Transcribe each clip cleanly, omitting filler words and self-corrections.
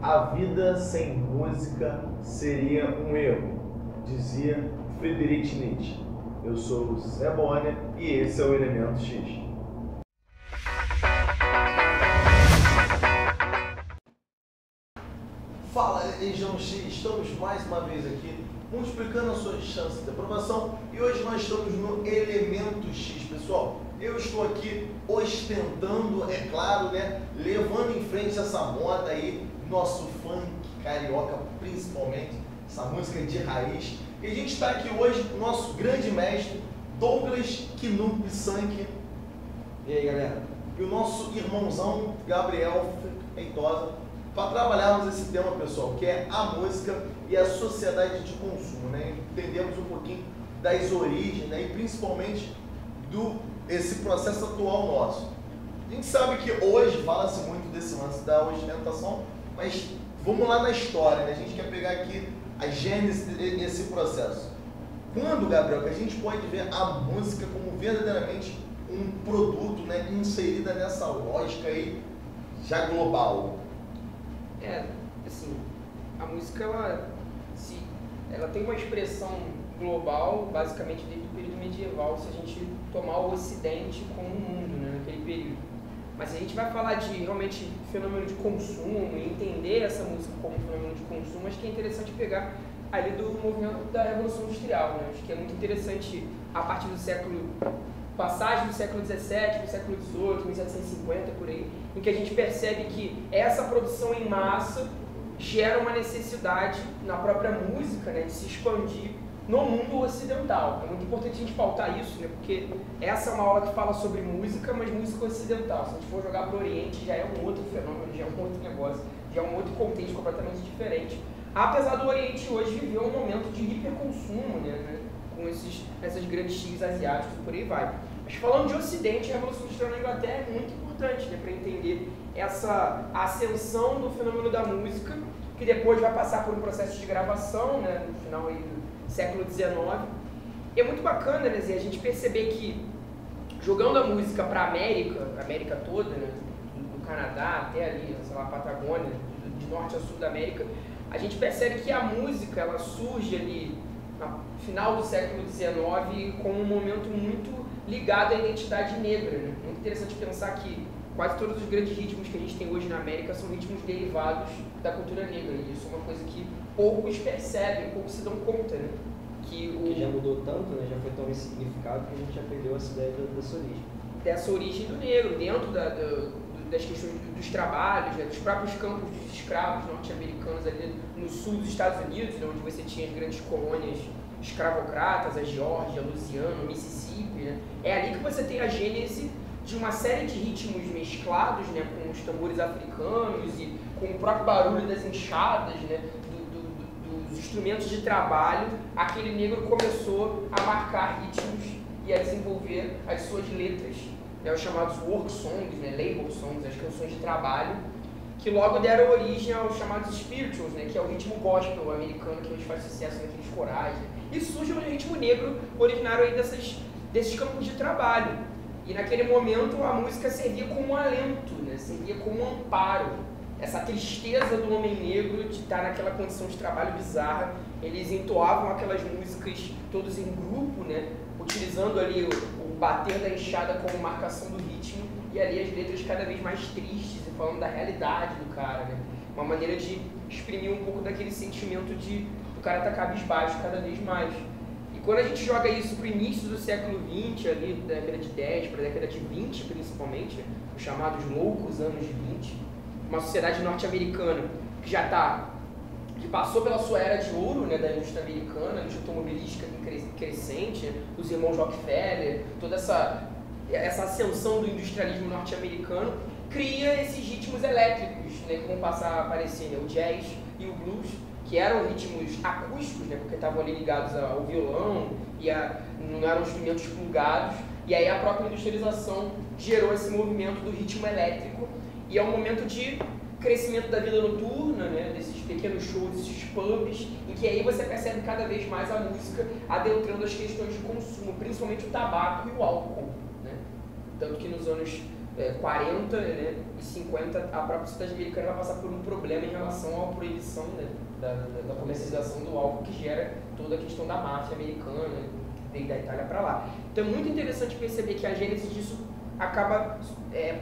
A vida sem música seria um erro, dizia Friedrich Nietzsche. Eu sou o Zé Bonner e esse é o Elemento X. Fala, Legião X, estamos mais uma vez aqui multiplicando as suas chances de aprovação e hoje nós estamos no Elemento X, pessoal. Eu estou aqui ostentando, é claro, né, levando em frente essa moda aí, nosso funk carioca principalmente, essa música de raiz. E a gente está aqui hoje com o nosso grande mestre, Douglas Knup Sank. E aí, galera? E o nosso irmãozão, Gabriel Feitosa, para trabalharmos esse tema, pessoal, que é a música e a sociedade de consumo, né? Entendemos um pouquinho das origens, né? E principalmente esse processo atual nosso. A gente sabe que hoje fala-se muito desse lance da ostentação, mas vamos lá na história, né? A gente quer pegar aqui a gênese desse processo. Quando, Gabriel, que a gente pode ver a música como verdadeiramente um produto, né, inserida nessa lógica aí já global? Assim, a música ela tem uma expressão global, basicamente desde o período medieval, se a gente tomar o Ocidente como um mundo, né, naquele período. Mas se a gente vai falar de realmente fenômeno de consumo e entender essa música como um fenômeno de consumo, acho que é interessante pegar ali do movimento da Revolução Industrial, né? Acho que é muito interessante a partir do passagem do século XVII, do século XVIII, 1750, por aí, em que a gente percebe que essa produção em massa gera uma necessidade na própria música, né, de se expandir no mundo ocidental. É muito importante a gente pautar isso, né, porque essa é uma aula que fala sobre música, mas música ocidental. Se a gente for jogar para o Oriente, já é um outro fenômeno, já é um outro negócio, já é um outro contexto completamente diferente. Apesar do Oriente hoje viver um momento de hiperconsumo, né, com essas grandes tigres asiáticos e por aí vai. Mas falando de Ocidente, a Revolução Industrial na Inglaterra é muito importante, né, para entender essa ascensão do fenômeno da música, que depois vai passar por um processo de gravação, né, no final aí do século XIX. E é muito bacana, né, a gente perceber que, jogando a música para a América toda, né, do Canadá até ali, sei lá, a Patagônia, de norte a sul da América, a gente percebe que a música ela surge ali no final do século XIX com um momento muito ligado à identidade negra, né? Muito interessante pensar que quase todos os grandes ritmos que a gente tem hoje na América são ritmos derivados da cultura negra, e isso é uma coisa que poucos percebem, poucos se dão conta, né? Que já mudou tanto, né? Já foi tão insignificado que a gente já perdeu essa ideia dessa origem. Dessa origem do negro, dentro das questões dos trabalhos, né? Dos próprios campos dos escravos norte-americanos ali no sul dos Estados Unidos, né? Onde você tinha as grandes colônias escravocratas, a Geórgia, a Louisiana, o Mississippi, né? É ali que você tem a gênese de uma série de ritmos mesclados, né, com os tambores africanos e com o próprio barulho das enxadas, né, dos instrumentos de trabalho. Aquele negro começou a marcar ritmos e a desenvolver as suas letras, né, os chamados work songs, né, label songs, as canções de trabalho, que logo deram origem aos chamados spirituals, né, que é o ritmo gospel americano que hoje faz sucesso naqueles corais. E surge um ritmo negro originário aí desses campos de trabalho. E naquele momento a música servia como um alento, né? Servia como um amparo. Essa tristeza do homem negro de estar naquela condição de trabalho bizarra, eles entoavam aquelas músicas todos em grupo, né? Utilizando ali o bater da enxada como marcação do ritmo, e ali as letras cada vez mais tristes e falando da realidade do cara, né? Uma maneira de exprimir um pouco daquele sentimento de o cara estar cabisbaixo cada vez mais. Quando a gente joga isso para o início do século XX, ali, da década de 10 para a década de 20 principalmente, os chamados loucos anos de 20, uma sociedade norte-americana que passou pela sua era de ouro, né, da indústria americana, a indústria automobilística crescente, os irmãos Rockefeller, toda essa ascensão do industrialismo norte-americano, cria esses ritmos elétricos, né, que vão passar a aparecer, né, o jazz e o blues, que eram ritmos acústicos, né, porque estavam ali ligados ao violão e não eram instrumentos plugados, e aí a própria industrialização gerou esse movimento do ritmo elétrico, e é um momento de crescimento da vida noturna, né, desses pequenos shows, desses pubs, em que aí você percebe cada vez mais a música adentrando as questões de consumo, principalmente o tabaco e o álcool, né? Tanto que nos anos 40, né, e 50, a própria sociedade americana vai passar por um problema em relação à proibição, né, da comercialização do álcool, que gera toda a questão da máfia americana, que veio da Itália para lá. Então é muito interessante perceber que a gênese disso acaba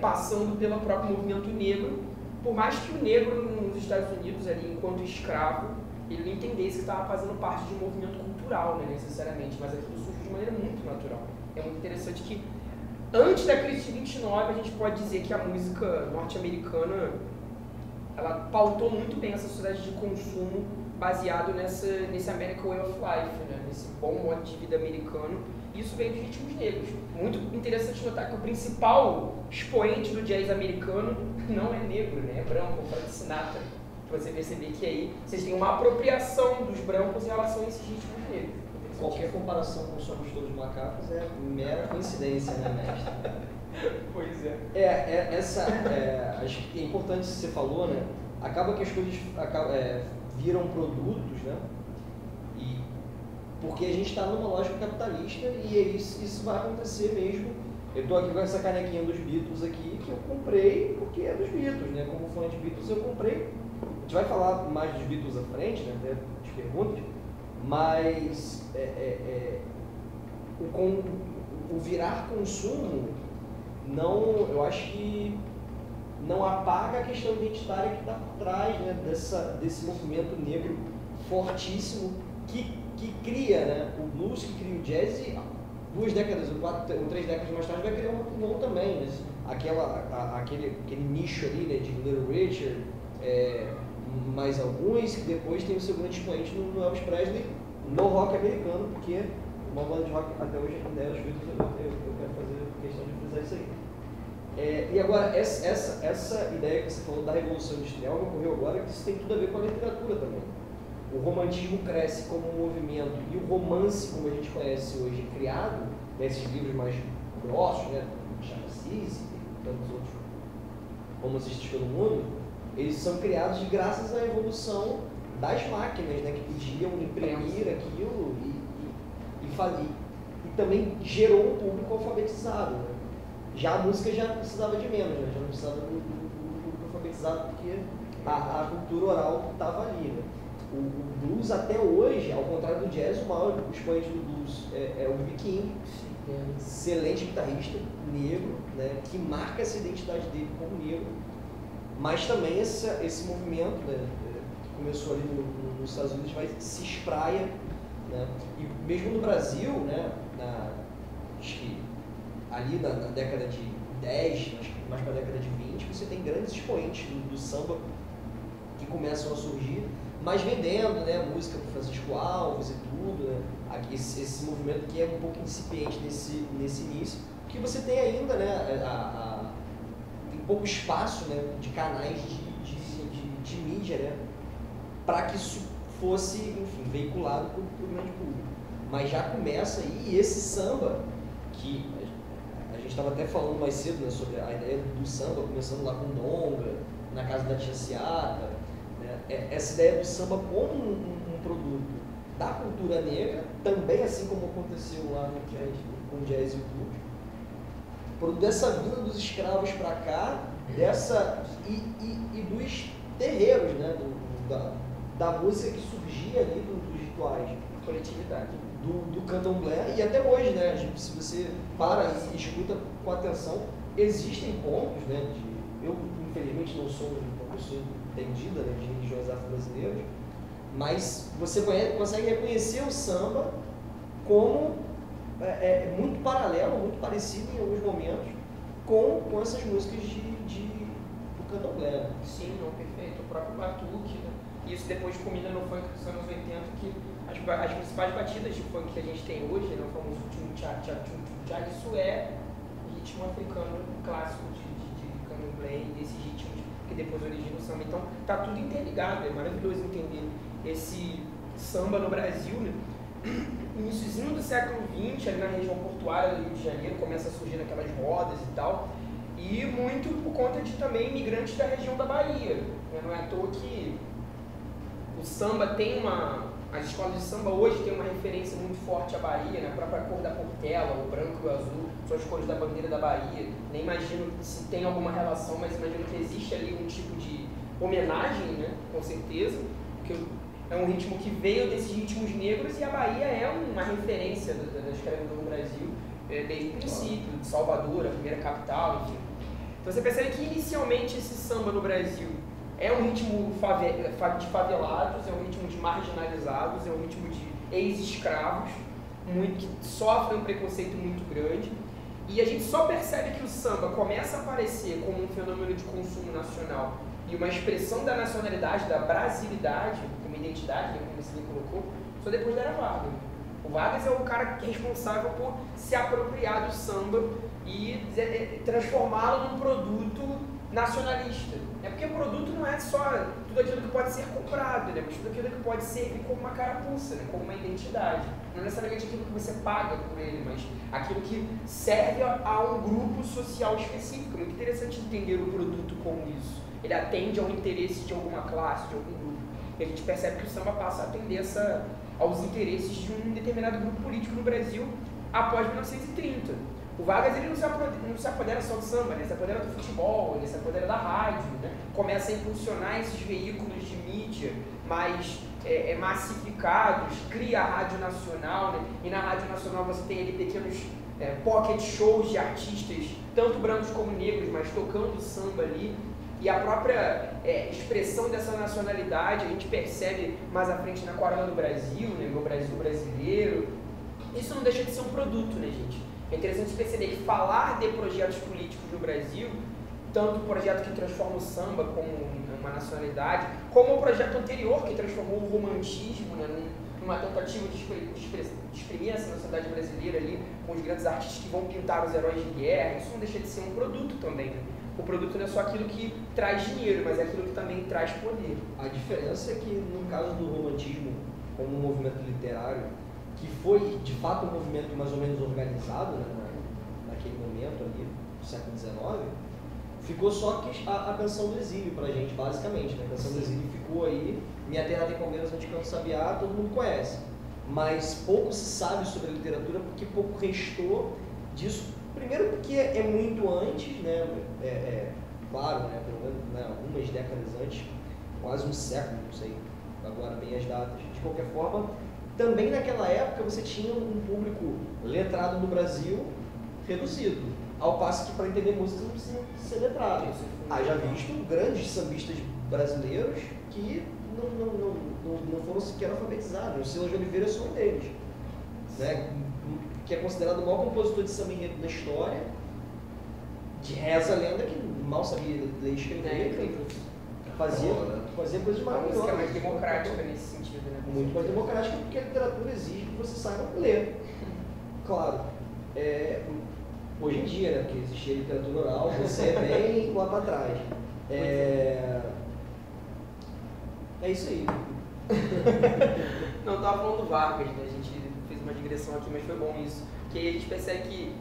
passando pelo próprio movimento negro, por mais que o negro nos Estados Unidos, ali, enquanto escravo, ele não entendesse que estava fazendo parte de um movimento cultural, né, necessariamente, mas aquilo surge de maneira muito natural. É muito interessante que antes da crise de 29, a gente pode dizer que a música norte-americana ela pautou muito bem essa sociedade de consumo baseado nesse American Way of Life, né? Nesse bom modo de vida americano. E isso veio dos ritmos negros. Muito interessante notar que o principal expoente do jazz americano não é negro, né? É branco, o Frank Sinatra. Você perceber que aí vocês têm uma apropriação dos brancos em relação a esses ritmos negros. Qualquer comparação com Somos Todos Macacos é mera coincidência, né, mestre? Pois é. Acho que é importante isso que você falou, né? Acaba que as coisas viram produtos, né? E porque a gente está numa lógica capitalista e isso vai acontecer mesmo. Eu estou aqui com essa canequinha dos Beatles aqui, que eu comprei porque é dos Beatles, né? Como fã de Beatles eu comprei. A gente vai falar mais dos Beatles à frente, né? Até as perguntas. Mas o virar consumo eu acho que não apaga a questão identitária que está por trás, né, desse movimento negro fortíssimo que cria, né, o blues, que cria o jazz, e 2 décadas ou 3 décadas mais tarde vai criar um novo também, né? Aquele nicho ali, né, de Little Richard, mais alguns, que depois tem o seu grande expoente no Elvis Presley, no rock americano, porque uma banda de rock até hoje ainda é os Beatles, eu quero fazer questão de frisar isso aí. E agora, essa ideia que você falou da Revolução Industrial me ocorreu agora, que isso tem tudo a ver com a literatura também. O romantismo cresce como um movimento, e o romance, como a gente conhece hoje, criado, nesses livros mais grossos, né, Machado de Assis e tantos outros romancistas pelo mundo, eles são criados graças à evolução das máquinas, né, que podiam imprimir aquilo e falir. E também gerou um público alfabetizado, né? Já a música já precisava de menos, né? Já não precisava do público alfabetizado, porque a cultura oral estava ali, né? O blues até hoje, ao contrário do jazz, o maior expoente do blues é o B.B. King, excelente guitarrista, negro, né, que marca essa identidade dele como negro, mas também esse movimento, né, que começou ali nos Estados Unidos, se espraia, né, e mesmo no Brasil, né, acho que ali na década de 10, mais para a década de 20, você tem grandes expoentes do samba que começam a surgir, mas vendendo, né, música para Francisco Alves e tudo, né, esse movimento que é um pouco incipiente nesse início, que você tem ainda, né, tem pouco espaço, né, de canais de mídia, né, para que isso fosse, enfim, veiculado para o grande público. Mas já começa aí, e esse samba, que a gente estava até falando mais cedo, né, sobre a ideia do samba, começando lá com Donga, na casa da tia Ciata, né, essa ideia do samba como um produto da cultura negra, também assim como aconteceu lá no jazz, com o jazz e o blues, produto dessa vinda dos escravos para cá, e dos terreiros, né, da música que surgia ali dos rituais, Coletividade. do candomblé, e até hoje, né, se você para e escuta com atenção, existem pontos, né, eu infelizmente não sou uma pessoa entendida, né, de religiões afro-brasileiras, mas você consegue reconhecer o samba como muito paralelo, muito parecido em alguns momentos com essas músicas do candomblé. Sim, não, perfeito. O próprio batuque, né? Isso depois combina no funk dos anos 80, que as principais batidas de funk que a gente tem hoje, né, o famoso tchum-tchá, isso é ritmo africano clássico de candomblé, e desses ritmos que depois originam o samba. Então tá tudo interligado, é maravilhoso entender esse samba no Brasil, né? Iníciozinho do século XX, ali na região portuária do Rio de Janeiro, começa a surgir aquelas rodas e tal, e muito por conta de também imigrantes da região da Bahia. Não é à toa que o samba tem as escolas de samba hoje têm uma referência muito forte à Bahia, né? A própria cor da portela, o branco e o azul, são as cores da bandeira da Bahia. Nem imagino se tem alguma relação, mas imagino que existe ali um tipo de homenagem, né? Com certeza, porque é um ritmo que veio desses ritmos negros e a Bahia é uma referência da escravidão no Brasil desde o princípio, de Salvador, a primeira capital, enfim. Então você percebe que inicialmente esse samba no Brasil é um ritmo de favelados, é um ritmo de marginalizados, é um ritmo de ex-escravos, que sofrem um preconceito muito grande. E a gente só percebe que o samba começa a aparecer como um fenômeno de consumo nacional e uma expressão da nacionalidade, da brasilidade, como identidade, como você colocou, só depois da Era Vargas. O Vargas é o cara responsável por se apropriar do samba e transformá-lo num produto nacionalista. É porque o produto não é só tudo aquilo que pode ser comprado, né? Mas tudo aquilo que pode servir como uma carapuça, né? Como uma identidade. Não necessariamente aquilo que você paga por ele, mas aquilo que serve a um grupo social específico. É muito interessante entender o produto como isso. Ele atende ao interesse de alguma classe, de algum grupo. E a gente percebe que o samba passa a atender aos interesses de um determinado grupo político no Brasil após 1930. O Vargas ele não se apodera só do samba, né? Ele se apodera do futebol, ele se apodera da rádio, né? Começa a impulsionar esses veículos de mídia mais massificados, cria a Rádio Nacional, né? E na Rádio Nacional você tem ali pequenos pocket shows de artistas, tanto brancos como negros, mas tocando samba ali. E a própria expressão dessa nacionalidade a gente percebe mais à frente na Corona do Brasil, né? Meu Brasil brasileiro. Isso não deixa de ser um produto, né, gente? É interessante perceber que falar de projetos políticos no Brasil, tanto o projeto que transforma o samba como uma nacionalidade, como o projeto anterior que transformou o romantismo, né, numa tentativa de exprimir essa nacionalidade brasileira ali, com os grandes artistas que vão pintar os heróis de guerra, isso não deixa de ser um produto também, né? O produto não é só aquilo que traz dinheiro, mas é aquilo que também traz poder. A diferença é que no caso do romantismo, como um movimento literário, que foi de fato um movimento mais ou menos organizado, né, naquele momento ali, do século XIX, ficou só a Canção do Exílio pra gente, basicamente, né? A Canção do Exílio ficou aí, Minha Terra tem Palmeiras, Onde Canto Sabiá, todo mundo conhece. Mas pouco se sabe sobre a literatura porque pouco restou disso. Primeiro porque é muito antes, né? Claro, né? Pelo menos, né? Algumas décadas antes, quase um século, não sei agora bem as datas. De qualquer forma, também naquela época você tinha um público letrado no Brasil reduzido, ao passo que para entender música não precisa ser letrado. Haja visto grandes sambistas brasileiros que não foram sequer alfabetizados. O Silas de Oliveira é só um deles, né? Que é considerado o maior compositor de samba enredo da história, de reza a lenda que mal sabia ler e escrever. Fazia coisas maravilhosas. A música é mais democrática nesse sentido, né? Muito mais democrática porque a literatura exige que você saiba ler. Claro, hoje em dia, né, porque existia literatura oral, você é bem lá para trás. É isso aí. Não, eu tava falando do Vargas, né? A gente fez uma digressão aqui, mas foi bom isso. Porque a gente percebe que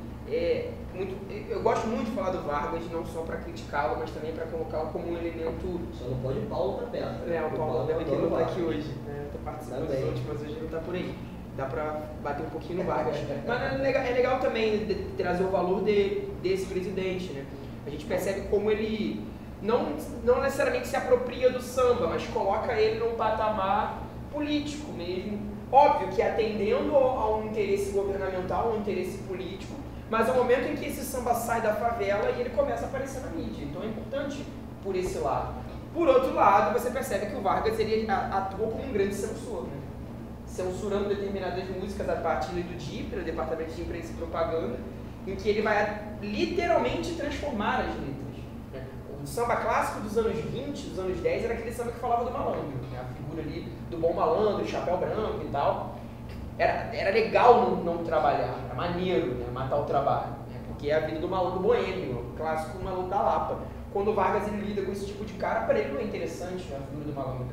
eu gosto muito de falar do Vargas, não só para criticá-lo, mas também para colocá-lo como um elemento. Só não pode o Paulo estar perto. O Paulo deve que não está aqui hoje. Estou participando dos outros, mas hoje ele não está por aí. Dá para bater um pouquinho no Vargas. Mas é legal também trazer o valor desse presidente, né? A gente percebe como ele não necessariamente se apropria do samba, mas coloca ele num patamar político mesmo. Óbvio que atendendo a um interesse governamental, a um interesse político, mas é o momento em que esse samba sai da favela e ele começa a aparecer na mídia. Então é importante por esse lado. Por outro lado, você percebe que o Vargas ele atuou como um grande censor, né? Censurando determinadas músicas a partir do DIP, do Departamento de Imprensa e Propaganda, em que ele vai literalmente transformar as letras, né? O samba clássico dos anos 20, dos anos 10, era aquele samba que falava do malandro, né? A figura ali do bom malandro, chapéu branco e tal. Era legal não trabalhar, era maneiro, né, matar o trabalho, né, porque é a vida do malandro boêmio, o clássico malandro da Lapa. Quando o Vargas ele lida com esse tipo de cara, para ele não é interessante, né, a figura do malandro.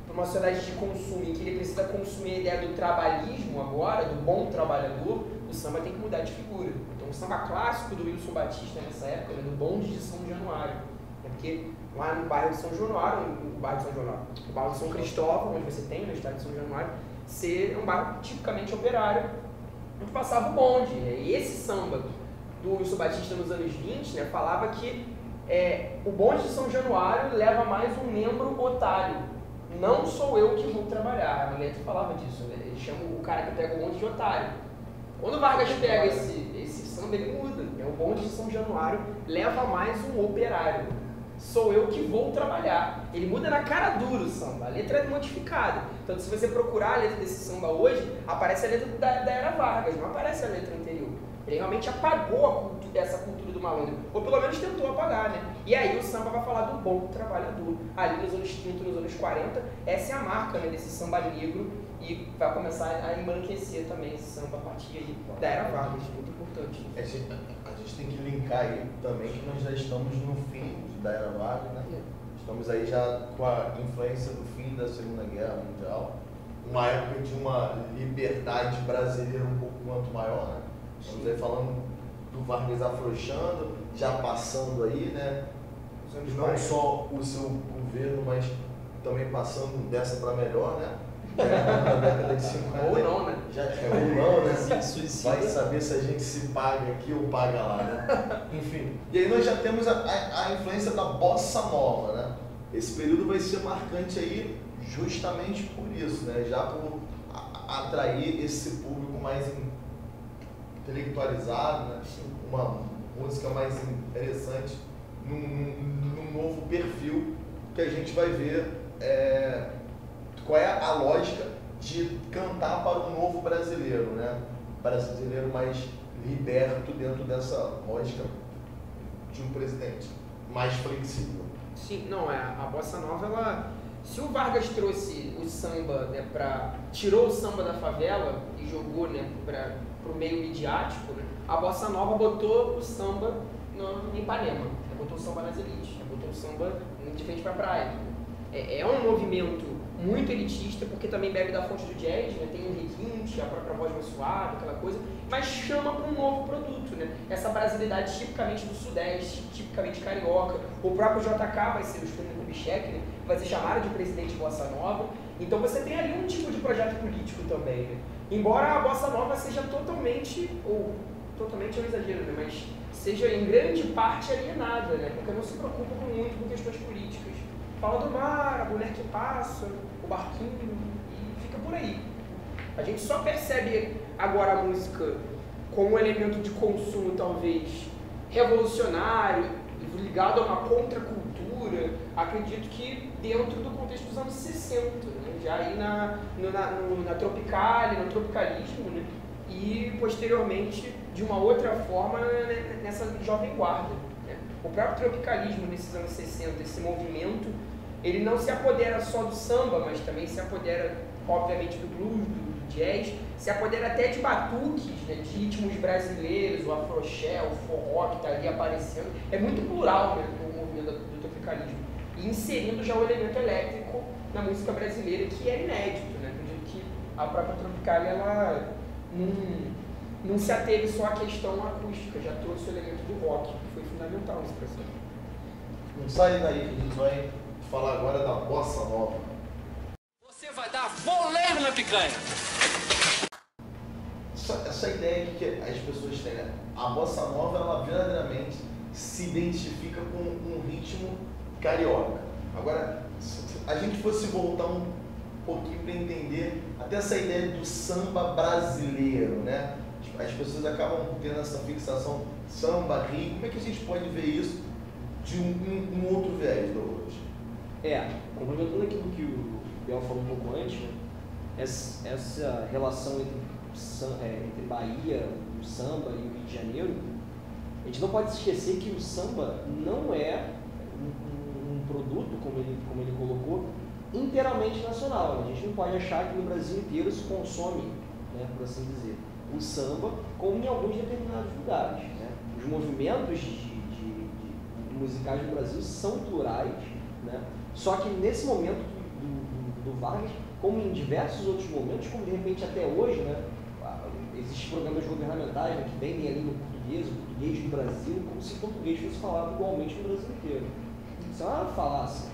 Para uma sociedade de consumo em que ele precisa consumir a ideia do trabalhismo agora, do bom trabalhador, o samba tem que mudar de figura. Então o samba clássico do Wilson Batista nessa época, né, do bonde de São Januário, né, porque lá no bairro de São Januário, o bairro de São Cristóvão, onde você tem, no estado de São Januário, ser um bairro tipicamente operário, onde passava o bonde. E esse samba do Wilson Batista nos anos 20, né, falava que o bonde de São Januário leva mais um membro otário. Não sou eu que vou trabalhar. A letra falava disso, né? Ele chama o cara que pega o bonde de otário. Quando o Vargas pega esse samba, ele muda. O bonde de São Januário leva mais um operário. Sou eu que vou trabalhar. Ele muda na cara dura o samba. A letra é modificada. Então, se você procurar a letra desse samba hoje, aparece a letra da Era Vargas, não aparece a letra anterior. Ele realmente apagou essa cultura do malandro, ou pelo menos tentou apagar, né? E aí o samba vai falar do bom trabalhador. Ali nos anos 30, nos anos 40, essa é a marca, né, desse samba negro, e vai começar a embranquecer também esse samba a partir aí da Era Vargas, muito importante. A gente tem que linkar aí também que nós já estamos no fim da Era Vargas, né? Estamos aí já com a influência do fim da Segunda Guerra Mundial, uma época de uma liberdade brasileira um pouco quanto maior, né? Estamos aí falando do Vargas afrouxando, já passando aí, né? Não só o seu governo, mas também passando dessa para melhor, né? Na década de 50. Ou não, né? Ou não, né? Vai saber se a gente se paga aqui ou paga lá, né? Enfim. E aí nós já temos a influência da bossa nova, né? Esse período vai ser marcante aí justamente por isso, né? Já por atrair esse público mais intelectualizado, né? Uma música mais interessante, num novo perfil que a gente vai ver qual é a lógica de cantar para um novo brasileiro, né? Brasileiro mais liberto dentro dessa lógica de um presidente mais flexível. Sim, não, a bossa nova, ela, se o Vargas trouxe o samba, né, tirou o samba da favela e jogou, né, para o meio midiático, né, a bossa nova botou o samba em Ipanema, botou o samba nas elites, botou o samba de frente para a praia. É um movimento muito elitista, porque também bebe da fonte do jazz, né? Tem um requinte, a própria voz mais suave, aquela coisa, mas chama para um novo produto, né? Essa brasilidade tipicamente do Sudeste, tipicamente carioca. O próprio JK vai ser o Estúdio Kubitschek, né? Vai ser chamado de presidente Bossa Nova. Então você tem ali um tipo de projeto político também, né? Embora a Bossa Nova seja totalmente é um exagero, né? Mas seja em grande parte alienada, né? Porque não se preocupa muito com questões políticas. Fala do mar, a mulher que passa, o barquinho, e fica por aí. A gente só percebe agora a música como um elemento de consumo talvez revolucionário, ligado a uma contracultura, acredito que dentro do contexto dos anos 60, né? Já aí na Tropicália, no tropicalismo, né? E posteriormente de uma outra forma nessa jovem guarda. O próprio tropicalismo nesses anos 60, esse movimento, ele não se apodera só do samba, mas também se apodera, obviamente, do blues, do jazz, se apodera até de batuques, né, de ritmos brasileiros, o afroxé, o forró que está ali aparecendo. É muito plural, né, o movimento do tropicalismo. E inserindo já o elemento elétrico na música brasileira, que é inédito, né? Acredito que a própria Tropicália, ela não se ateve só à questão acústica, já trouxe o elemento do rock, que foi fundamental nesse processo. Não sai daí, que a gente vai falar agora da bossa nova. Você vai dar boleiro na picanha! Essa ideia que as pessoas têm, né? A bossa nova, ela verdadeiramente se identifica com um ritmo carioca. Agora, se a gente fosse voltar um pouquinho para entender até essa ideia do samba brasileiro, né? As pessoas acabam tendo essa fixação samba, rio. Como é que a gente pode ver isso de um outro viés, Douglas? Complementando aquilo que o Biel falou um pouco antes, né? Essa relação entre Bahia, o samba e o Rio de Janeiro, a gente não pode esquecer que o samba não é um produto, como ele colocou, inteiramente nacional. A gente não pode achar que no Brasil inteiro se consome, né, por assim dizer, o samba, como em alguns determinados lugares, né? Os movimentos musicais no Brasil são plurais, né? Só que nesse momento do Vargas, como em diversos outros momentos, como de repente até hoje, né, existem programas governamentais, né, que vendem ali no português, o português do Brasil, como se o português fosse falado igualmente no Brasil inteiro. Isso é uma falácia.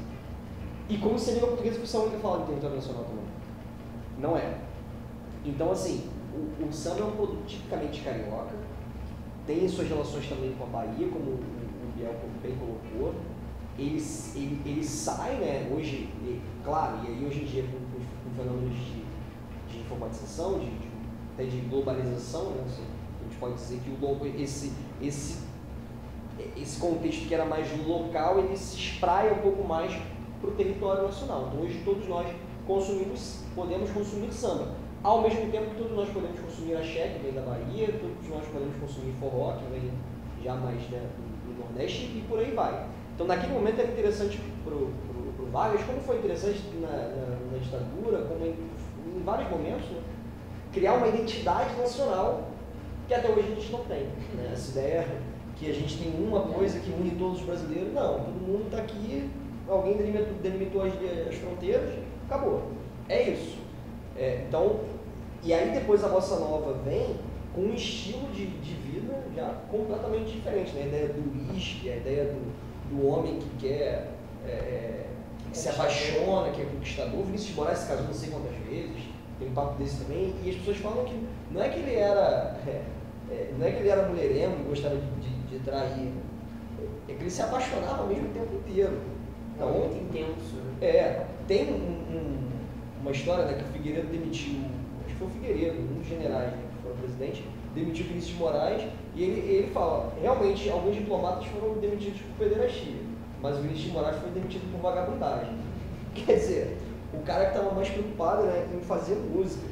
E como se a língua portuguesa fosse a única falada em território nacional também. Não é. Então, assim, o samba é um produto tipicamente carioca, tem suas relações também com a Bahia, como o Biel bem colocou. Ele sai, né, hoje, claro, e aí hoje em dia com fenômenos de informatização, até de globalização, né, a gente pode dizer que esse contexto que era mais local, ele se espraia um pouco mais para o território nacional. Então hoje todos nós podemos consumir samba. Ao mesmo tempo que todos nós podemos consumir axé, que vem da Bahia, todos nós podemos consumir forró, que vem já mais, né, do Nordeste, e por aí vai. Então naquele momento era interessante para o Vargas, como foi interessante na ditadura, como em vários momentos, né, criar uma identidade nacional que até hoje a gente não tem. Né? Essa ideia que a gente tem uma coisa que une todos os brasileiros, não, todo mundo está aqui, alguém delimitou as fronteiras, acabou. É isso. Então, e aí depois a bossa nova vem com um estilo de vida já completamente diferente, né? A ideia do uísque, a ideia do homem que quer, que se apaixona, que é conquistador. Vinícius de Moraes se casou não sei quantas vezes, tem um papo desse também, e as pessoas falam que não é que ele era mulherengo e gostava de trair, é que ele se apaixonava mesmo o tempo inteiro. Então, muito intenso. Né? Tem uma história, né, que o Figueiredo demitiu, acho que foi o Figueiredo, um dos generais, né, que foi o presidente, demitiu o Vinícius de Moraes, e ele fala, realmente, alguns diplomatas foram demitidos por pederastia, mas o Vinícius de Moraes foi demitido por vagabundagem. Quer dizer, o cara que estava mais preocupado, né, em fazer música.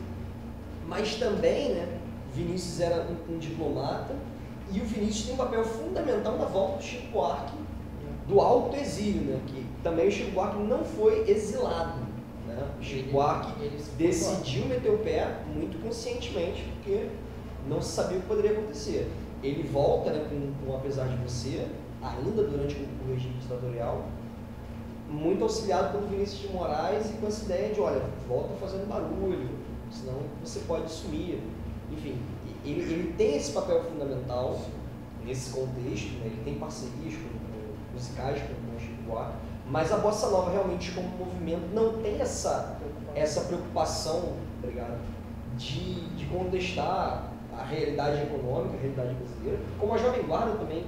Mas também, né, Vinícius era um diplomata, e o Vinícius tem um papel fundamental na volta do Chico Buarque, do alto exílio, né, que também o Chico Buarque não foi exilado. Né? O Chico Buarque decidiu meter o pé muito conscientemente, porque não se sabia o que poderia acontecer. Ele volta, né, com Apesar de Você, ainda durante o regime ditatorial, muito auxiliado pelo Vinícius de Moraes e com essa ideia de, olha, volta fazendo barulho, senão você pode sumir. Enfim, ele tem esse papel fundamental nesse contexto, né? Ele tem parcerias musicais com o Chico Buarque, mas a bossa nova realmente como movimento não tem essa preocupação, obrigado, de contestar a realidade econômica, a realidade brasileira, como a Jovem Guarda também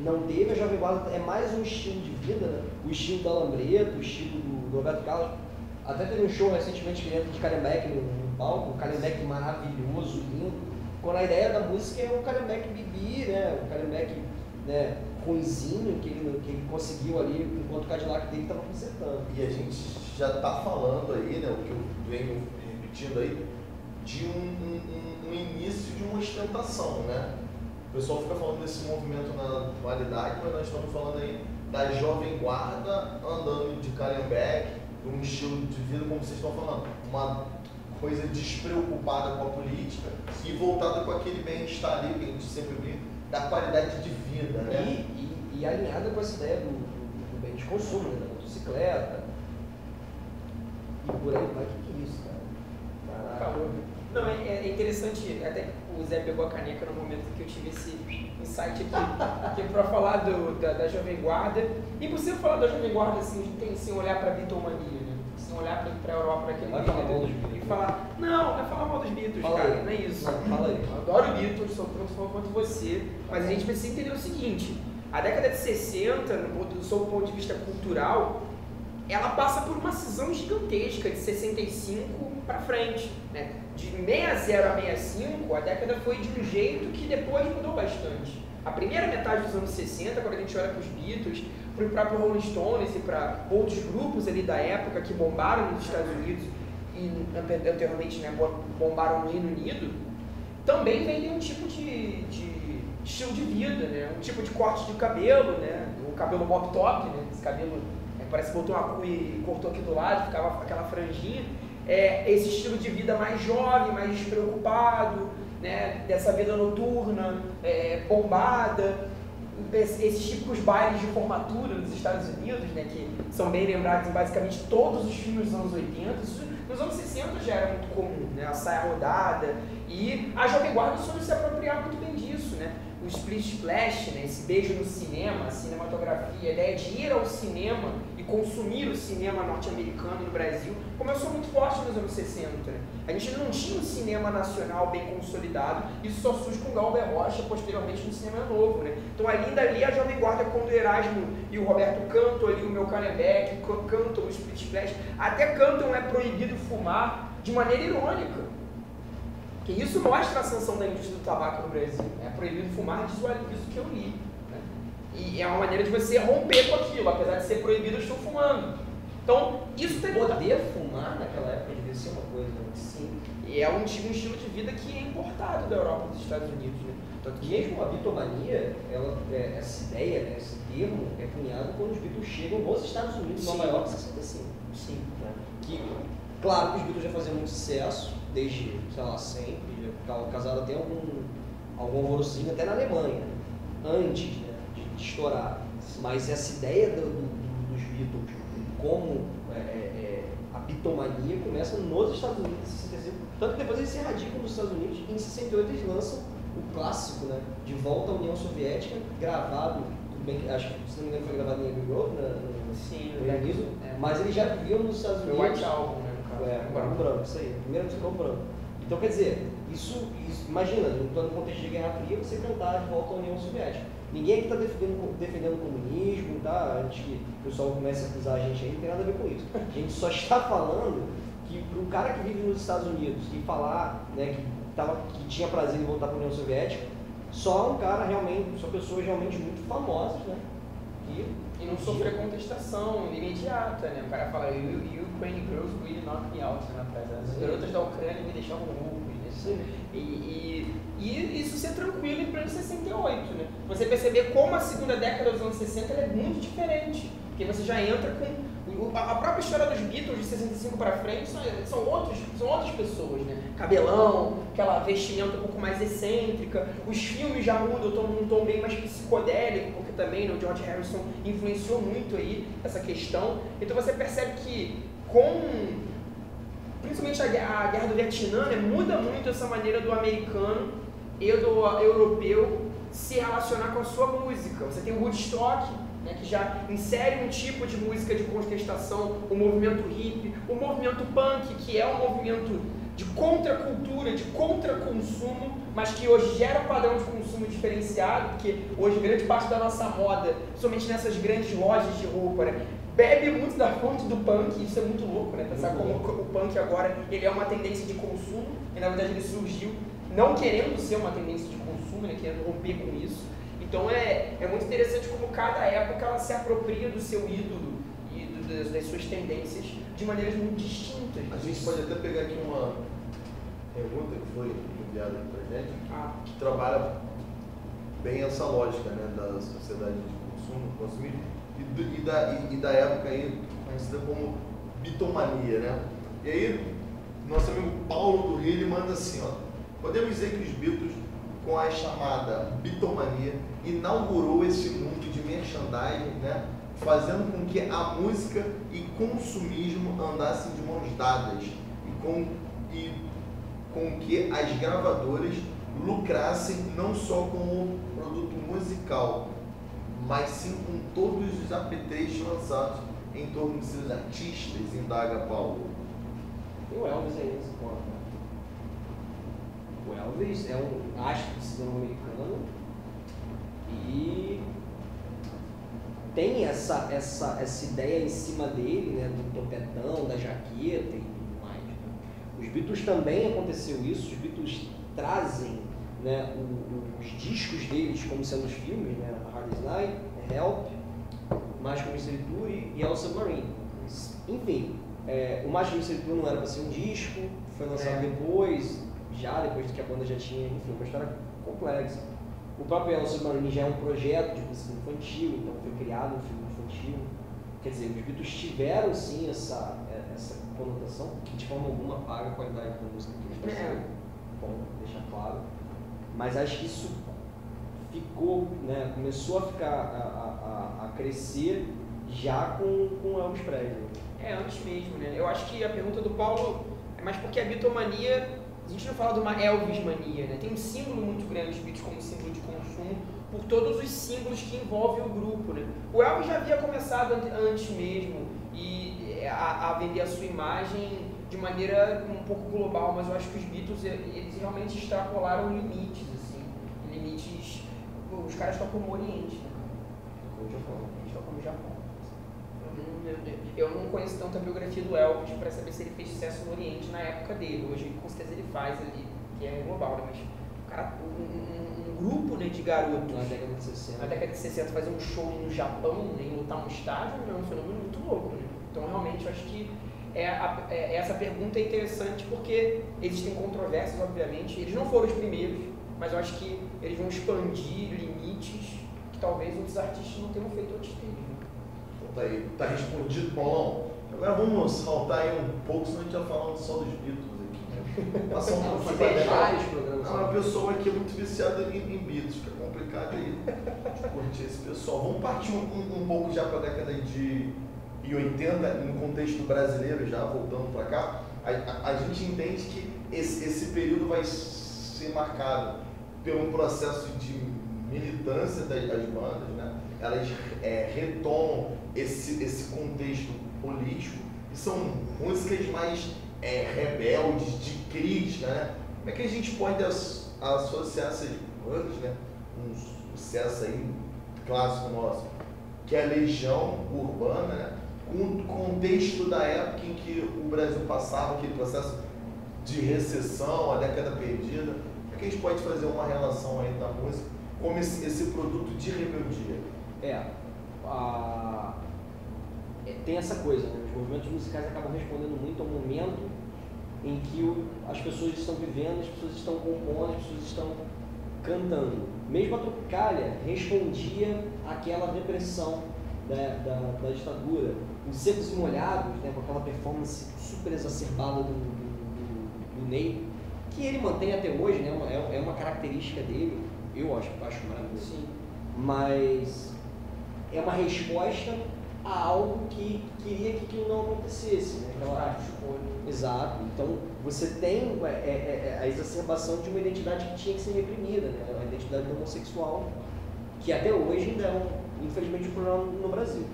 não teve. A Jovem Guarda é mais um estilo de vida, né? O estilo do Alambreto, o estilo do Roberto Carlos. Até teve um show recentemente que entra de Calhambeque no palco, um Calhambeque maravilhoso, lindo, quando a ideia da música é um Calhambeque bibi, né? Um Calhambeque, né, ruinzinho que ele conseguiu ali enquanto o Cadillac dele estava consertando. E a gente já está falando aí, né, o que eu venho repetindo aí, de um início de uma ostentação, né? O pessoal fica falando desse movimento na atualidade, mas nós estamos falando aí da Jovem Guarda andando de Calhambeque, um estilo de vida, como vocês estão falando, uma coisa despreocupada com a política e voltada com aquele bem-estar ali que a gente sempre brinca, da qualidade de vida, né? E alinhada com essa ideia do bem de consumo, né? Da motocicleta. E por aí vai, que é isso, cara? Calor. Não, é interessante, até o Zé pegou a caneca no momento que eu tive esse insight aqui, para falar da Jovem Guarda. E por você falar da Jovem Guarda, assim, sem olhar para a bitomania, né? Sem olhar para a Europa naquele momento. E falar, não é falar mal dos Beatles, fala cara, aí. não é isso. Fala aí. Eu adoro Beatles, sou tanto fã quanto você, mas a gente precisa entender o seguinte, a década de 60, do seu ponto de vista cultural, ela passa por uma cisão gigantesca de 65 para frente, né? De 60 a 65, a década foi de um jeito que depois mudou bastante. A primeira metade dos anos 60, quando a gente olha para os Beatles, para o próprio Rolling Stones e para outros grupos ali da época que bombaram nos Estados Unidos e anteriormente, né, bombaram no Reino Unido, também vendem um tipo de estilo de vida, né? Um tipo de corte de cabelo, né? O cabelo mop top, né? Esse cabelo parece que botou uma cuia e cortou aqui do lado, ficava aquela franjinha. Esse estilo de vida mais jovem, mais despreocupado, né? Dessa vida noturna, bombada, esses típicos bailes de formatura nos Estados Unidos, né? Que são bem lembrados em basicamente todos os filmes dos anos 80. Isso, nos anos 60 já era muito comum, né? A saia rodada, e a Jovem Guarda soube se apropriar muito bem disso, né? o split splash, né, esse beijo no cinema, a cinematografia, a ideia de ir ao cinema e consumir o cinema norte-americano no Brasil, começou muito forte nos anos 60. Né? A gente não tinha um cinema nacional bem consolidado, isso só surge com Galber Rocha, posteriormente no cinema novo. Né? Então ali a Jovem Guarda, quando o Erasmo e o Roberto cantam ali, o meu Cannebeck, cantam o split splash, até cantam É Proibido Fumar de maneira irônica. Porque isso mostra a ascensão da indústria do tabaco no Brasil. É proibido fumar, diz o que eu li. Né? E é uma maneira de você romper com aquilo, apesar de ser proibido, eu estou fumando. Então, isso tem... Poder fumar naquela época devia ser uma coisa. Sim. E é um estilo de vida que é importado da Europa e dos Estados Unidos. Né? Tanto que mesmo a bitomania, essa ideia, né, esse termo, é cunhado quando os Beatles chegam nos Estados Unidos, em Nova York, em 65. Sim. Né? Que, claro que os Beatles já faziam muito sucesso, desde, sei lá, sempre, já causaram até algum alvorocinho até na Alemanha, antes, né, de estourar. Mas essa ideia dos Beatles como a bitomania começa nos Estados Unidos em 65, tanto que depois eles se radicam nos Estados Unidos e em 68 eles lançam o clássico, né, De Volta à União Soviética, gravado, tudo bem que acho que se não me engano foi gravado em Abbey Road, Sim, no Reino mas eles já viviam nos Estados Unidos. O White Album, né? Agora no branco, isso aí. Primeiro música no branco. Então, quer dizer, isso imagina, no contexto de Guerra Fria, você cantar De Volta à União Soviética. Ninguém aqui está defendendo o comunismo, tá? Antes que o pessoal comece a acusar a gente aí, não tem nada a ver com isso. A gente só está falando que para um cara que vive nos Estados Unidos e falar, né, que tinha prazer em voltar para a União Soviética, só um cara realmente, só pessoas realmente muito famosas, né? E não sofrer contestação imediata, né? O cara fala, Ukraine girls really knock me out, né? As garotas da Ucrânia me deixavam louco. E isso ser tranquilo em pleno 68, né? Você perceber como a segunda década dos anos 60 é muito diferente, porque você já entra com... A própria história dos Beatles de 65 para frente são outras pessoas, né? Cabelão, aquela vestimenta um pouco mais excêntrica, os filmes já mudam, estão num tom bem mais psicodélico, porque também, né, o George Harrison influenciou muito aí essa questão. Então você percebe que principalmente a guerra do Vietnã, né, muda muito essa maneira do americano e do europeu se relacionar com a sua música. Você tem o Woodstock, né, que já insere um tipo de música de contestação, o movimento hippie, o movimento punk, que é um movimento de contracultura, de contraconsumo, mas que hoje gera um padrão de consumo diferenciado, porque hoje grande parte da nossa moda, somente nessas grandes lojas de roupa, né, bebe muito da fonte do punk. Isso é muito louco, né? Pensar como o punk agora ele é uma tendência de consumo, e na verdade ele surgiu não querendo ser uma tendência de consumo, né, querendo romper com isso. Então é muito interessante como cada época ela se apropria do seu ídolo e das suas tendências de maneiras muito distintas. A gente pode até pegar aqui uma pergunta que foi enviada pra gente, que trabalha bem essa lógica, né, da sociedade de consumismo e da época aí conhecida como bitomania, né? E aí, nosso amigo Paulo do Rio, ele manda assim, ó: podemos dizer que os Beatles, com a chamada bitomania, inaugurou esse mundo de merchandising, né, fazendo com que a música e consumismo andassem de mãos dadas e com que as gravadoras lucrassem não só com o produto musical, mas sim com todos os apetrechos lançados em torno de seus artistas, indaga Paulo. E o Elvis aí nesse ponto, né? O Elvis é um astro de cinema americano e tem essa ideia em cima dele, né, do topetão, da jaqueta e tudo mais. Né? Os Beatles também aconteceu isso, os Beatles trazem, né, os discos deles como sendo os filmes, né, Hard Day's Night, Help, Mágico Mystery Tour e Yellow Submarine. Enfim, o Mágico Mystery Tour não era para ser um disco, foi lançado depois que a banda já tinha, enfim, uma história complexa. O próprio Yellow Submarine já é um projeto de música infantil, então foi criado um filme infantil. Quer dizer, os Beatles tiveram sim essa conotação, que de forma alguma paga a qualidade da música que eles fizeram. Bom, deixar claro. Mas acho que isso ficou, né, começou a ficar, a crescer já com o Elvis Presley. Antes mesmo, né? Eu acho que a pergunta do Paulo é mais porque a bitomania a gente não fala de uma Elvis mania, né? Tem um símbolo muito grande, os Beatles como símbolo de consumo, por todos os símbolos que envolvem o grupo, né? O Elvis já havia começado antes mesmo a vender a sua imagem de maneira um pouco global, mas eu acho que os Beatles, eles realmente extrapolaram limites, assim, limites, os caras tocam no Oriente, né? Eles tocam no Japão. Eu não conheço tanto a biografia do Elvis para saber se ele fez sucesso no Oriente na época dele. Hoje, com certeza, ele faz ali, que é global, né? Mas o cara, um grupo, né, de garotos Na década de 60. na década de 60 fazer um show no Japão, né, e lotar um estádio, é um fenômeno muito louco, né? Então, realmente, eu acho que essa pergunta é interessante porque existem controvérsias, obviamente. Eles não foram os primeiros, mas eu acho que eles vão expandir limites que talvez outros artistas não tenham feito antes deles. Tá aí, tá respondido, Paulão. Agora vamos saltar aí um pouco, senão a gente já falando só dos Beatles aqui, né? Passar um pouco Tem mais vários programas. Uma pessoa aqui é muito viciada em Beatles, fica complicado aí de curtir esse pessoal. Vamos partir um pouco já para a década de 80, no contexto brasileiro, já voltando para cá. A gente entende que esse período vai ser marcado por um processo de militância das bandas, né? Elas retomam esse contexto político e são músicas mais rebeldes, de crítica, né? Como é que a gente pode associar essas bandas, né? Um sucesso aí clássico nosso, que é a Legião Urbana, né? Com o contexto da época em que o Brasil passava aquele processo de recessão, a década perdida. Como é que a gente pode fazer uma relação aí da música como esse produto de rebeldia? Tem essa coisa, né? Os movimentos musicais acabam respondendo muito ao momento em que as pessoas estão vivendo, as pessoas estão compondo, as pessoas estão cantando. Mesmo a Tropicália respondia àquela repressão da ditadura. Os Secos e Molhados, né, com aquela performance super exacerbada do Ney, que ele mantém até hoje, né, é uma característica dele, eu acho maravilhoso. Sim. Mas é uma resposta a algo que queria que aquilo não acontecesse, né? Exato. Então você tem a exacerbação de uma identidade que tinha que ser reprimida, né? A identidade do homossexual, que até hoje ainda infelizmente, um problema no Brasil.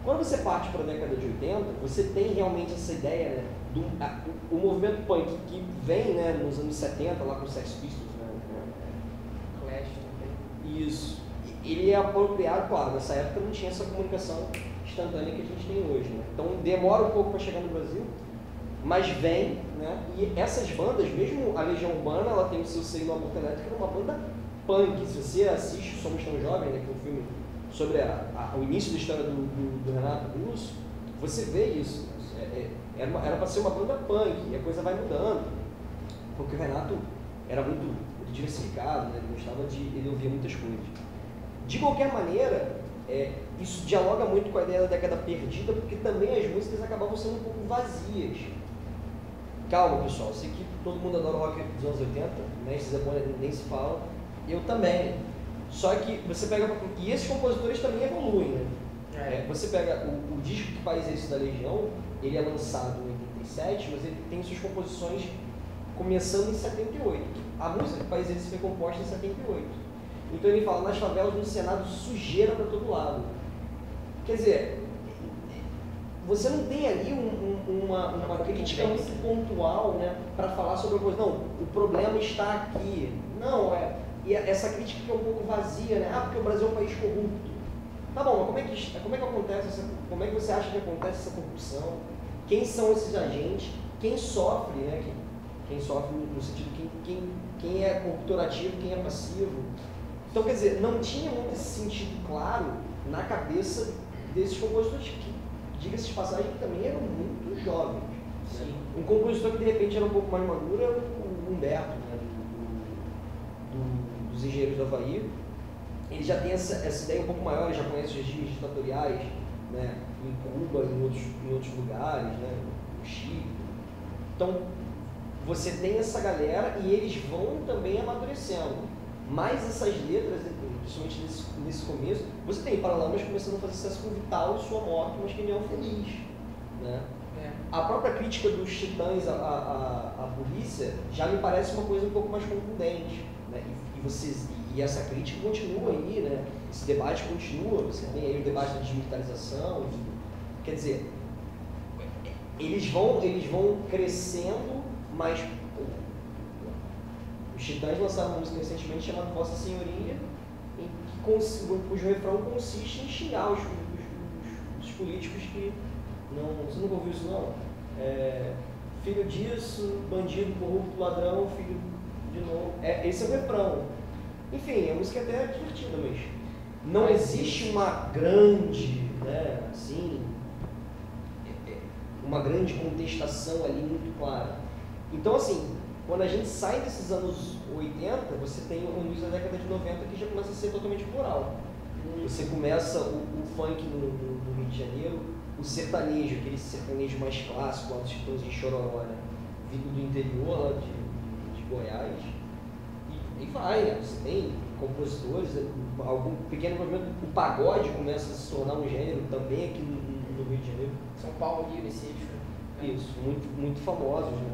Quando você parte para a década de 80, você tem realmente essa ideia, né, o movimento punk que vem, né, nos anos 70, lá com os Sex Pistols, né? Clash também. Isso. Ele é apropriado, claro, nessa época não tinha essa comunicação instantânea que a gente tem hoje, né? Então demora um pouco para chegar no Brasil, mas vem, né? E essas bandas, mesmo a Legião Urbana, ela tem o seu seio no Aborto Elétrico, é uma banda punk. Se você assiste Somos Tão Jovens, né, que é um filme sobre o início da história do Renato Russo, você vê isso. Era para ser uma banda punk, e a coisa vai mudando, porque o Renato era muito diversificado, né? Ele ouvia muitas coisas. De qualquer maneira, isso dialoga muito com a ideia da década perdida, porque também as músicas acabavam sendo um pouco vazias. Calma, pessoal, eu sei que todo mundo adora o rock dos anos 80, né? Esse Zé Bonner nem se fala, eu também. Só que você pega... E esses compositores também evoluem, né? Você pega o disco Que País é Esse da Legião, ele é lançado em 87, mas ele tem suas composições começando em 78. A música Que País é Esse foi composta em 78. Então ele fala, nas favelas do Senado, sujeira para todo lado. Quer dizer, você não tem ali uma crítica muito pontual, né, para falar sobre a coisa. Não, o problema está aqui. Não, e essa crítica que é um pouco vazia, né? Porque o Brasil é um país corrupto. Tá bom, mas como é que acontece como é que você acha que acontece essa corrupção? Quem são esses agentes? Quem sofre, né? Quem sofre no sentido quem é corruptor ativo, quem é passivo. Então, quer dizer, não tinha muito esse sentido claro na cabeça desses compositores que, diga-se de passagem, também eram muito jovens. Né? Um compositor que de repente era um pouco mais maduro era o Humberto, né? Dos Engenheiros do Havaí. Ele já tem essa ideia um pouco maior, ele já conhece os regimes ditatoriais, né? Em Cuba, em outros lugares, né? No Chile. Então, você tem essa galera e eles vão também amadurecendo. Mas essas letras, principalmente nesse começo, você tem Paralamas começando a fazer sucesso com Vital e Sua Morte, mas que não é feliz. né? É. A própria crítica dos Titãs à polícia já me parece uma coisa um pouco mais contundente, né? E essa crítica continua aí, né? Esse debate continua, você tem aí o debate da desmilitarização, quer dizer, eles vão crescendo, mas os Titãs lançaram uma música recentemente chamada Vossa Senhoria, cujo refrão consiste em xingar os políticos que não... Você nunca ouviu isso, não? Filho disso, bandido, corrupto, ladrão, filho de novo. Esse é o refrão. Enfim, a música é até divertida, mas não existe uma grande, né, assim, uma grande contestação ali muito clara. Então, assim, quando a gente sai desses anos 80, você tem o início da década de 90 que já começa a ser totalmente plural. Você começa o funk no Rio de Janeiro, o sertanejo, aquele sertanejo mais clássico, os Titãs de Chororó, né? Vindo do interior lá de Goiás. E vai, né? Você tem compositores, algum pequeno movimento, o pagode começa a se tornar um gênero também aqui no Rio de Janeiro. São Paulo, Rio, Recife. Isso, muito famosos, né?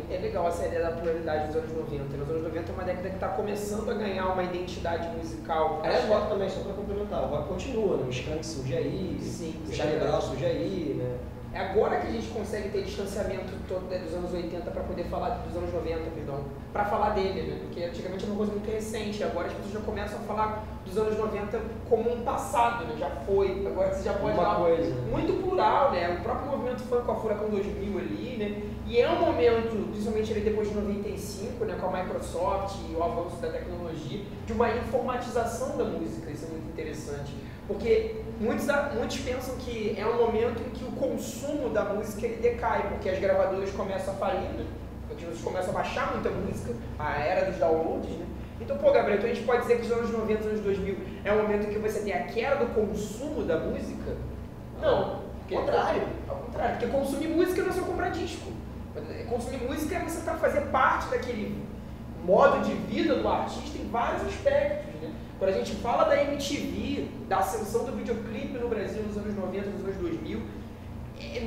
É legal essa ideia da pluralidade dos anos 90. Nos anos 90 é uma década que está começando a ganhar uma identidade musical. Aliás, o rock também, só para complementar, o rock continua, né? Os Skanks surge aí, o Charlie Brown surge aí, né? É agora que a gente consegue ter distanciamento todo dos anos 80 para poder falar dos anos 90, perdão, para falar dele, né? Porque antigamente era uma coisa muito recente, agora as pessoas já começam a falar dos anos 90 como um passado, né? Já foi, agora você já pode falar muito plural, né? O próprio movimento funk com a Furacão 2000 ali, né? E é um momento, principalmente ali depois de 95, né, com a Microsoft e o avanço da tecnologia, de uma informatização da música, isso é muito interessante. Porque muitos pensam que é um momento em que o consumo da música ele decai, porque as gravadoras começam a falir, né? Porque vocês começam a baixar muita música, a era dos downloads, né? Então, Gabriel, então a gente pode dizer que os anos 90, os anos 2000 é um momento em que você tem a queda do consumo da música? Não. Ao contrário. Ao contrário, porque consumir música não é só comprar disco. Consumir música é você estar fazer parte daquele modo de vida do artista em vários aspectos, né? Quando a gente fala da MTV, da ascensão do videoclipe no Brasil nos anos 90, nos anos 2000,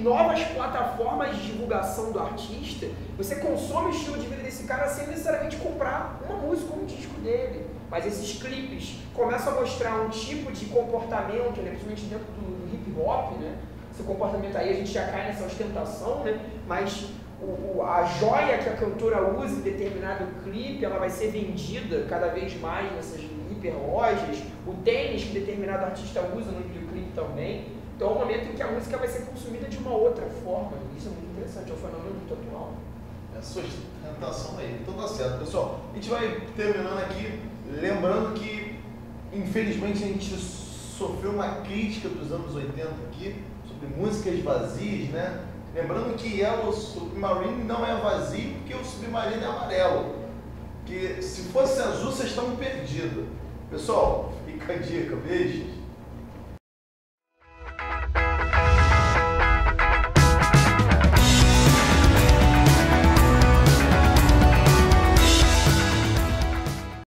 novas plataformas de divulgação do artista, você consome o estilo de vida desse cara sem necessariamente comprar uma música ou um disco dele. Mas esses clipes começam a mostrar um tipo de comportamento, né, principalmente dentro do hip hop, né? Esse comportamento aí a gente já cai nessa ostentação, né? Mas a joia que a cantora usa em determinado clipe, ela vai ser vendida cada vez mais nessas hiperlojas, o tênis que determinado artista usa no videoclipe também. Então é um momento em que a música vai ser consumida de uma outra forma. Isso é muito interessante, é um fenômeno muito atual. Essa ostentação aí, então tá certo. Pessoal, a gente vai terminando aqui, lembrando que infelizmente a gente sofreu uma crítica dos anos 80 aqui, sobre músicas vazias, né? Lembrando que Yellow Submarine não é vazio porque o Submarino é amarelo. Que se fosse azul, vocês estão perdidos. Pessoal, fica a dica, beijo.